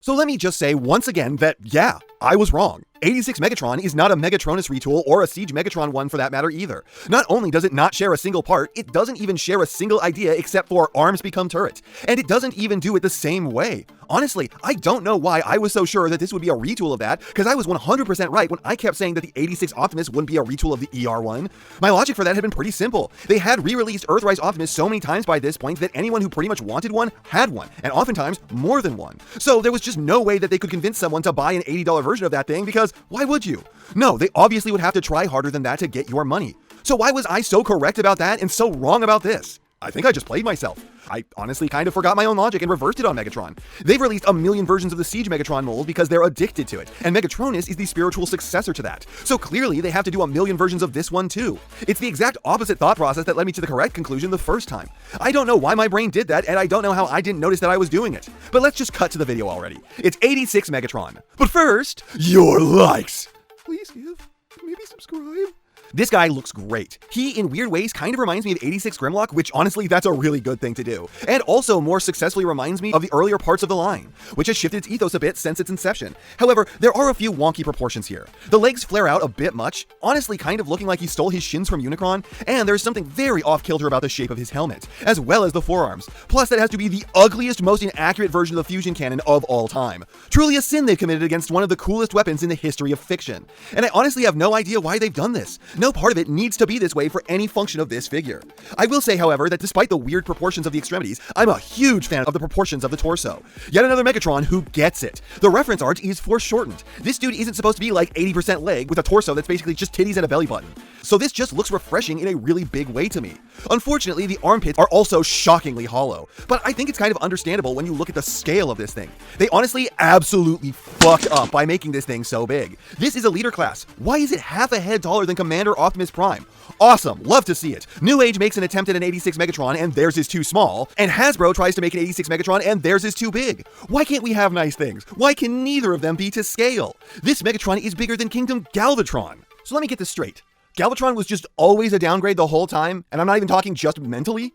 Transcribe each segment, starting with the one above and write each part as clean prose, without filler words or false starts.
So let me just say once again that, yeah, I was wrong. 86 Megatron is not a Megatronus retool or a Siege Megatron one for that matter either. Not only does it not share a single part, it doesn't even share a single idea except for arms become turret. And it doesn't even do it the same way. Honestly, I don't know why I was so sure that this would be a retool of that, because I was 100% right when I kept saying that the 86 Optimus wouldn't be a retool of the ER1. My logic for that had been pretty simple. They had re-released Earthrise Optimus so many times by this point that anyone who pretty much wanted one had one, and oftentimes more than one. So there was just no way that they could convince someone to buy an $80 version of that thing, because why would you? No, they obviously would have to try harder than that to get your money. So why was I so correct about that and so wrong about this? I think I just played myself. I honestly kind of forgot my own logic and reversed it on Megatron. They've released a million versions of the Siege Megatron mold because they're addicted to it, and Megatronus is the spiritual successor to that. So clearly they have to do a million versions of this one too. It's the exact opposite thought process that led me to the correct conclusion the first time. I don't know why my brain did that, and I don't know how I didn't notice that I was doing it. But let's just cut to the video already. It's 86 Megatron. But first, your likes. Please give, maybe subscribe. This guy looks great. He, in weird ways, kind of reminds me of 86 Grimlock, which honestly, that's a really good thing to do. And also more successfully reminds me of the earlier parts of the line, which has shifted its ethos a bit since its inception. However, there are a few wonky proportions here. The legs flare out a bit much, honestly kind of looking like he stole his shins from Unicron, and there's something very off-kilter about the shape of his helmet, as well as the forearms. Plus, that has to be the ugliest, most inaccurate version of the fusion cannon of all time. Truly a sin they've committed against one of the coolest weapons in the history of fiction. And I honestly have no idea why they've done this. No part of it needs to be this way for any function of this figure. I will say, however, that despite the weird proportions of the extremities, I'm a huge fan of the proportions of the torso. Yet another Megatron who gets it. The reference art is foreshortened. This dude isn't supposed to be like 80% leg with a torso that's basically just titties and a belly button. So this just looks refreshing in a really big way to me. Unfortunately, the armpits are also shockingly hollow, but I think it's kind of understandable when you look at the scale of this thing. They honestly absolutely fucked up by making this thing so big. This is a leader class. Why is it half a head taller than Commander Optimus Prime? Awesome, love to see it. New Age makes an attempt at an 86 Megatron and theirs is too small, and Hasbro tries to make an 86 Megatron and theirs is too big. Why can't we have nice things? Why can neither of them be to scale? This Megatron is bigger than Kingdom Galvatron. So let me get this straight. Galvatron was just always a downgrade the whole time, and I'm not even talking just mentally?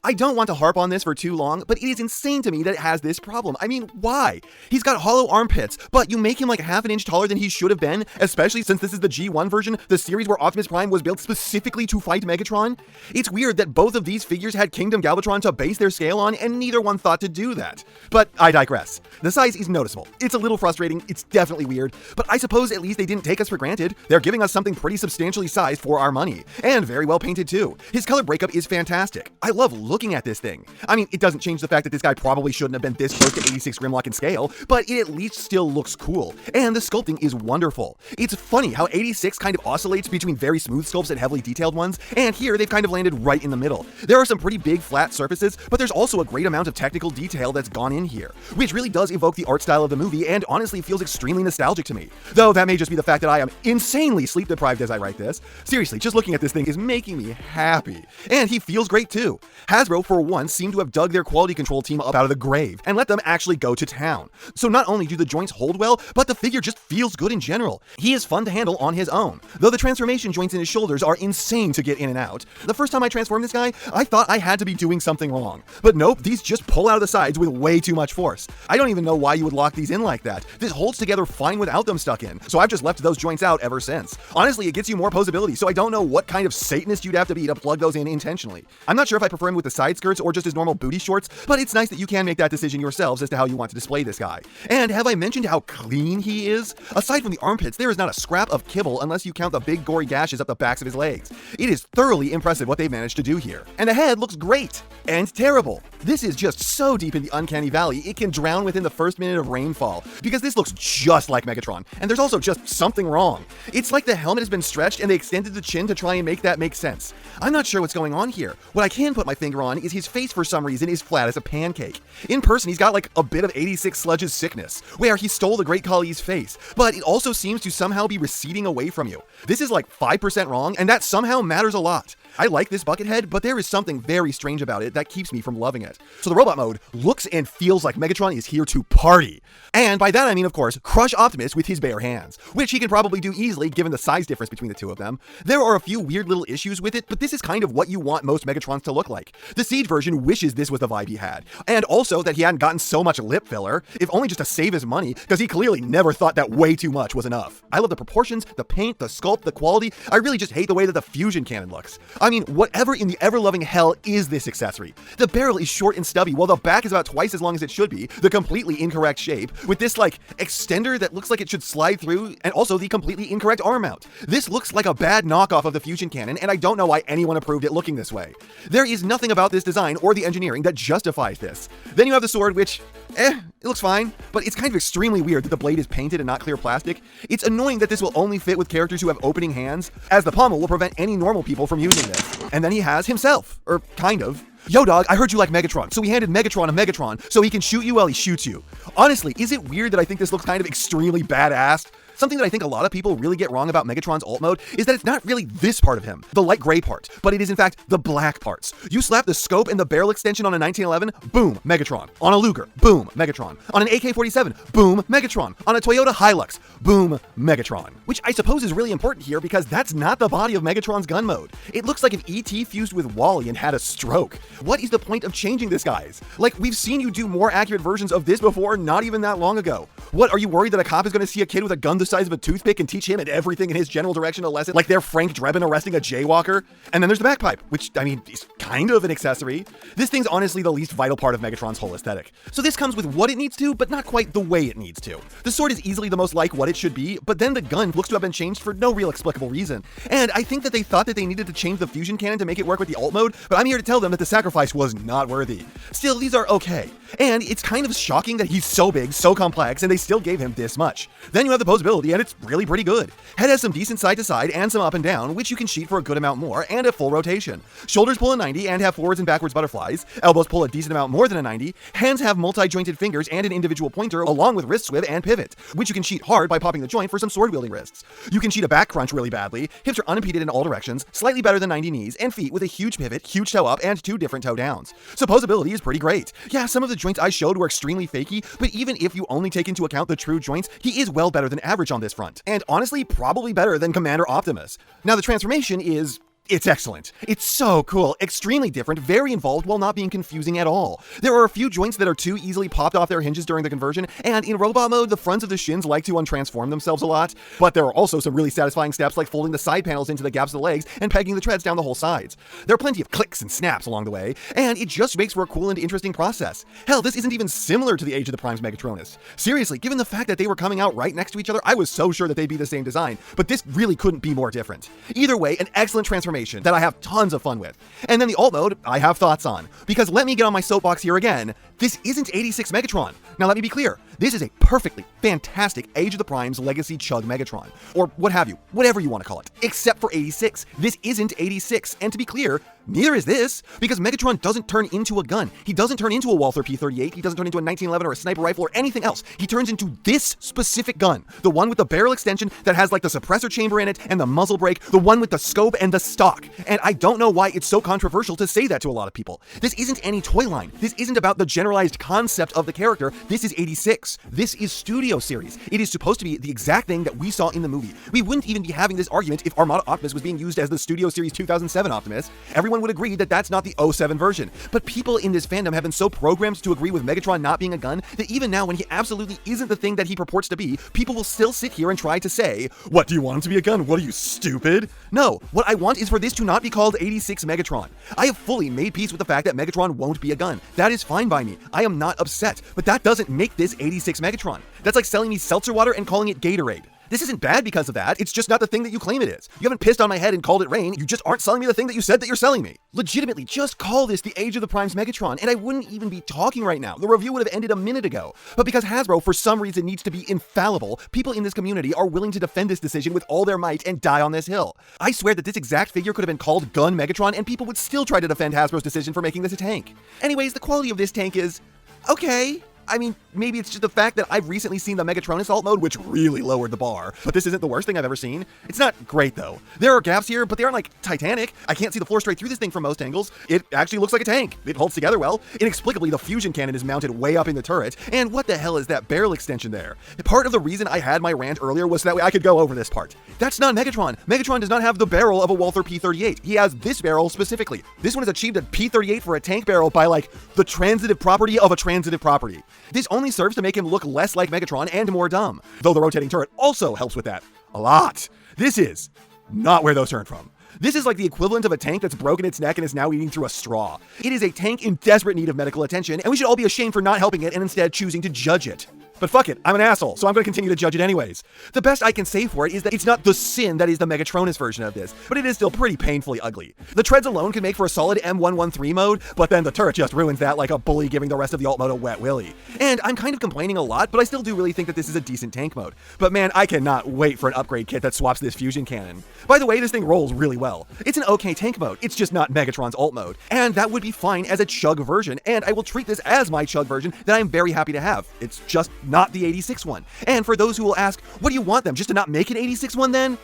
I don't want to harp on this for too long, but it is insane to me that it has this problem. I mean, why? He's got hollow armpits, but you make him like half an inch taller than he should have been, especially since this is the G1 version, the series where Optimus Prime was built specifically to fight Megatron. It's weird that both of these figures had Kingdom Galvatron to base their scale on, and neither one thought to do that. But I digress. The size is noticeable. It's a little frustrating, it's definitely weird, but I suppose at least they didn't take us for granted. They're giving us something pretty substantially sized for our money, and very well painted too. His color breakup is fantastic. I love looking at this thing. I mean, it doesn't change the fact that this guy probably shouldn't have been this close to 86 Grimlock in scale, but it at least still looks cool, and the sculpting is wonderful. It's funny how 86 kind of oscillates between very smooth sculpts and heavily detailed ones, and here they've kind of landed right in the middle. There are some pretty big flat surfaces, but there's also a great amount of technical detail that's gone in here, which really does evoke the art style of the movie and honestly feels extremely nostalgic to me. Though that may just be the fact that I am insanely sleep deprived as I write this. Seriously, just looking at this thing is making me happy. And he feels great too. Hasbro, for once, seem to have dug their quality control team up out of the grave and let them actually go to town. So not only do the joints hold well, but the figure just feels good in general. He is fun to handle on his own, though the transformation joints in his shoulders are insane to get in and out. The first time I transformed this guy, I thought I had to be doing something wrong. But nope, these just pull out of the sides with way too much force. I don't even know why you would lock these in like that. This holds together fine without them stuck in, so I've just left those joints out ever since. Honestly, it gets you more posability, so I don't know what kind of Satanist you'd have to be to plug those in intentionally. I'm not sure if I prefer him with the side skirts or just his normal booty shorts, but it's nice that you can make that decision yourselves as to how you want to display this guy. And have I mentioned how clean he is? Aside from the armpits, there is not a scrap of kibble unless you count the big gory gashes up the backs of his legs. It is thoroughly impressive what they've managed to do here. And the head looks great and terrible. This is just so deep in the uncanny valley, it can drown within the first minute of rainfall, because this looks just like Megatron, and there's also just something wrong. It's like the helmet has been stretched and they extended the chin to try and make that make sense. I'm not sure what's going on here. What I can put my finger on is his face for some reason is flat as a pancake. In person, he's got like a bit of 86 Sludge's sickness, where he stole the Great Khali's face, but it also seems to somehow be receding away from you. This is like 5% wrong, and that somehow matters a lot. I like this bucket head, but there is something very strange about it that keeps me from loving it. So the robot mode looks and feels like Megatron is here to party. And by that I mean, of course, crush Optimus with his bare hands, which he can probably do easily given the size difference between the two of them. There are a few weird little issues with it, but this is kind of what you want most Megatrons to look like. The Siege version wishes this was the vibe he had, and also that he hadn't gotten so much lip filler, if only just to save his money, because he clearly never thought that way too much was enough. I love the proportions, the paint, the sculpt, the quality. I really just hate the way that the fusion cannon looks. I mean, whatever in the ever-loving hell is this accessory? The barrel is short and stubby, while the back is about twice as long as it should be, the completely incorrect shape, with this, like, extender that looks like it should slide through, and also the completely incorrect arm mount. This looks like a bad knockoff of the fusion cannon, and I don't know why anyone approved it looking this way. There is nothing about this design or the engineering that justifies this. Then you have the sword, which, it looks fine, but it's kind of extremely weird that the blade is painted and not clear plastic. It's annoying that this will only fit with characters who have opening hands, as the pommel will prevent any normal people from using this. And then he has himself, or kind of. Yo dog, I heard you like Megatron, so we handed Megatron a Megatron so he can shoot you while he shoots you. Honestly, is it weird that I think this looks kind of extremely badass? Something that I think a lot of people really get wrong about Megatron's alt mode is that it's not really this part of him, the light gray part, but it is in fact the black parts. You slap the scope and the barrel extension on a 1911, boom, Megatron. On a Luger, boom, Megatron. On an AK-47, boom, Megatron. On a Toyota Hilux, boom, Megatron. Which I suppose is really important here because that's not the body of Megatron's gun mode. It looks like if E.T. fused with Wall-E and had a stroke. What is the point of changing this, guys? Like, we've seen you do more accurate versions of this before, not even that long ago. What, are you worried that a cop is going to see a kid with a gun the size of a toothpick and teach him and everything in his general direction a lesson like they're Frank Drebin arresting a jaywalker? And then there's the backpipe, which, I mean, is kind of an accessory. This thing's honestly the least vital part of Megatron's whole aesthetic. So this comes with what it needs to, but not quite the way it needs to. The sword is easily the most like what it should be, but then the gun looks to have been changed for no real explicable reason. And I think that they thought that they needed to change the fusion cannon to make it work with the alt mode, but I'm here to tell them that the sacrifice was not worthy. Still, these are okay. And it's kind of shocking that he's so big, so complex, and they still gave him this much. Then you have the Poseability, and it's really pretty good. Head has some decent side to side and some up and down, which you can cheat for a good amount more, and a full rotation. Shoulders pull a 90 and have forwards and backwards butterflies. Elbows pull a decent amount more than a 90. Hands have multi-jointed fingers and an individual pointer, along with wrist swivel and pivot, which you can cheat hard by popping the joint for some sword-wielding wrists. You can cheat a back crunch really badly. Hips are unimpeded in all directions, slightly better than 90 knees, and feet with a huge pivot, huge toe up, and 2 different toe downs. So Poseability is pretty great. Yeah, some of the joints I showed were extremely fakey, but even if you only take into account the true joints, he is well better than average on this front. And honestly, probably better than Commander Optimus. Now the transformation is... it's excellent. It's so cool, extremely different, very involved while not being confusing at all. There are a few joints that are too easily popped off their hinges during the conversion, and in robot mode, the fronts of the shins like to untransform themselves a lot, but there are also some really satisfying steps like folding the side panels into the gaps of the legs and pegging the treads down the whole sides. There are plenty of clicks and snaps along the way, and it just makes for a cool and interesting process. Hell, this isn't even similar to the Age of the Prime's Megatronus. Seriously, given the fact that they were coming out right next to each other, I was so sure that they'd be the same design, but this really couldn't be more different. Either way, an excellent transformation that I have tons of fun with. And then the alt mode, I have thoughts on. Because let me get on my soapbox here again, this isn't 86 Megatron. Now let me be clear, this is a perfectly fantastic Age of the Prime's Legacy Chug Megatron. Or what have you, whatever you want to call it. Except for 86. This isn't 86, and to be clear, neither is this, because Megatron doesn't turn into a gun. He doesn't turn into a Walther P-38, he doesn't turn into a 1911 or a sniper rifle or anything else. He turns into this specific gun. The one with the barrel extension that has like the suppressor chamber in it and the muzzle brake, the one with the scope and the stock. And I don't know why it's so controversial to say that to a lot of people. This isn't any toy line. This isn't about the generalized concept of the character. This is 86. This is Studio Series. It is supposed to be the exact thing that we saw in the movie. We wouldn't even be having this argument if Armada Optimus was being used as the Studio Series 2007 Optimus. Everyone would agree that that's not the 07 version. But people in this fandom have been so programmed to agree with Megatron not being a gun that even now when he absolutely isn't the thing that he purports to be, people will still sit here and try to say, what, do you want him to be a gun? What are you, stupid? No, what I want is for this to not be called 86 Megatron. I have fully made peace with the fact that Megatron won't be a gun. That is fine by me. I am not upset, but that doesn't make this 86 Megatron. That's like selling me seltzer water and calling it Gatorade. This isn't bad because of that, it's just not the thing that you claim it is. You haven't pissed on my head and called it rain, you just aren't selling me the thing that you said that you're selling me. Legitimately, just call this the Age of the Prime's Megatron, and I wouldn't even be talking right now. The review would have ended a minute ago. But because Hasbro, for some reason, needs to be infallible, people in this community are willing to defend this decision with all their might and die on this hill. I swear that this exact figure could have been called Gun Megatron, and people would still try to defend Hasbro's decision for making this a tank. Anyways, the quality of this tank is... okay. I mean, maybe it's just the fact that I've recently seen the Megatronus alt mode, which really lowered the bar. But this isn't the worst thing I've ever seen. It's not great, though. There are gaps here, but they aren't like Titanic. I can't see the floor straight through this thing from most angles. It actually looks like a tank. It holds together well. Inexplicably, the fusion cannon is mounted way up in the turret. And what the hell is that barrel extension there? Part of the reason I had my rant earlier was so that way I could go over this part. That's not Megatron. Megatron does not have the barrel of a Walther P-38. He has this barrel specifically. This one has achieved a P-38 for a tank barrel by, like, the transitive property of a transitive property. This only serves to make him look less like Megatron and more dumb, though the rotating turret also helps with that a lot. This is not where those turned from. This is like the equivalent of a tank that's broken its neck and is now eating through a straw. It is a tank in desperate need of medical attention, and we should all be ashamed for not helping it and instead choosing to judge it. But fuck it, I'm an asshole, so I'm going to continue to judge it anyways. The best I can say for it is that it's not the sin that is the Megatronus version of this, but it is still pretty painfully ugly. The treads alone can make for a solid M113 mode, but then the turret just ruins that like a bully giving the rest of the alt mode a wet willy. And I'm kind of complaining a lot, but I still do really think that this is a decent tank mode. But man, I cannot wait for an upgrade kit that swaps this fusion cannon. By the way, this thing rolls really well. It's an okay tank mode, it's just not Megatron's alt mode. And that would be fine as a chug version, and I will treat this as my chug version that I'm very happy to have. It's just not the 86 one. And for those who will ask, what do you want them, just to not make an 86 one then?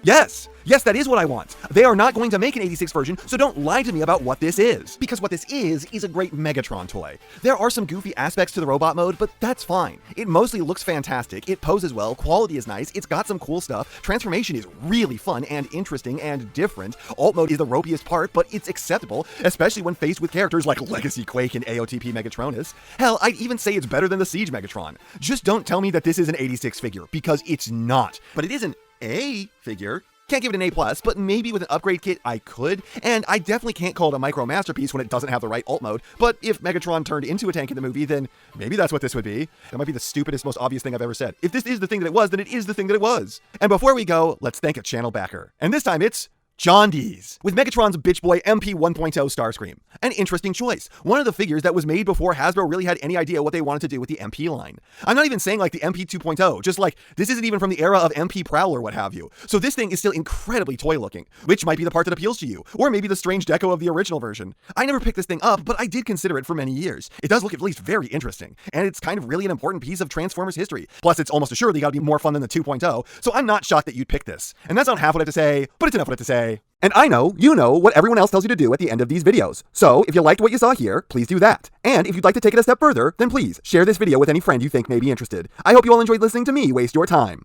Yes, that is what I want. They are not going to make an 86 version, so don't lie to me about what this is. Because what this is a great Megatron toy. There are some goofy aspects to the robot mode, but that's fine. It mostly looks fantastic, it poses well, quality is nice, it's got some cool stuff, transformation is really fun and interesting and different. Alt mode is the ropiest part, but it's acceptable, especially when faced with characters like Legacy Quake and AOTP Megatronus. Hell, I'd even say it's better than the Siege Megatron. Just don't tell me that this is an 86 figure, because it's not. But it is an A figure. Can't give it an A+, but maybe with an upgrade kit I could, and I definitely can't call it a micro masterpiece when it doesn't have the right alt mode, but if Megatron turned into a tank in the movie, then maybe that's what this would be. That might be the stupidest, most obvious thing I've ever said. If this is the thing that it was, then it is the thing that it was. And before we go, let's thank a channel backer. And this time it's John Dees, with Megatron's bitch boy MP 1.0 Starscream. An interesting choice. One of the figures that was made before Hasbro really had any idea what they wanted to do with the MP line. I'm not even saying like the MP 2.0, just like this isn't even from the era of MP Prowl or what have you. So this thing is still incredibly toy looking, which might be the part that appeals to you, or maybe the strange deco of the original version. I never picked this thing up, but I did consider it for many years. It does look at least very interesting, and it's kind of really an important piece of Transformers history. Plus it's almost assuredly gotta be more fun than the 2.0, so I'm not shocked that you'd pick this. And that's not half what I have to say, but it's enough what I have to say. And I know, you know, what everyone else tells you to do at the end of these videos. So, if you liked what you saw here, please do that. And if you'd like to take it a step further, then please share this video with any friend you think may be interested. I hope you all enjoyed listening to me waste your time.